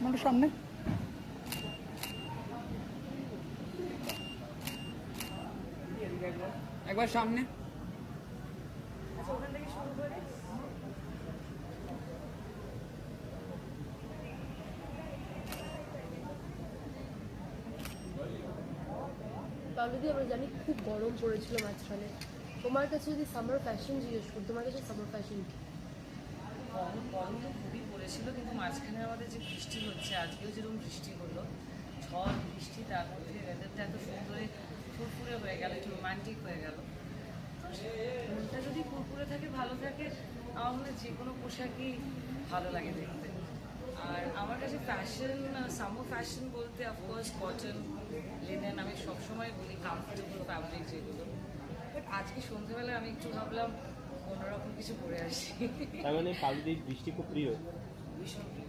মানে সামনে একবার সামনে ওখান থেকে শুরু করে অলরেডি আমরা জানি খুব গরম পড়েছিল মাঝখানে। তোমার কাছে যদি সামার ফ্যাশন জিজ্ঞেস করি, তোমার কাছে সামার ফ্যাশন কি? গরম তো খুবই পড়েছিল, কিন্তু মাঝখানে আমাদের যে বৃষ্টি হচ্ছে, আজকেও যেরকম বৃষ্টি হলো, ঝড় বৃষ্টি, তার মধ্যে ওয়েদারটা এত সুন্দরে ফুরফুরে হয়ে গেল, একটু রোমান্টিক হয়ে গেল। মনটা যদি ফুরফুরে থাকে, ভালো থাকে, আমার মনে হয় যে কোনো পোশাকই ভালো লাগে দেখতে। আর আমার কাছে ফ্যাশন, সামার ফ্যাশন বলতে অফকোর্স কটন, লিনেন, আমি সবসময় বলি কমফোর্টেবল ফ্যাব্রিক যেগুলো। বাট আজকে সন্ধ্যেবেলায় আমি একটু ভাবলাম অন্যরকম কিছু পরে আসি। তার মানে কালদির বৃষ্টি খুব প্রিয়। ভীষণ প্রিয়।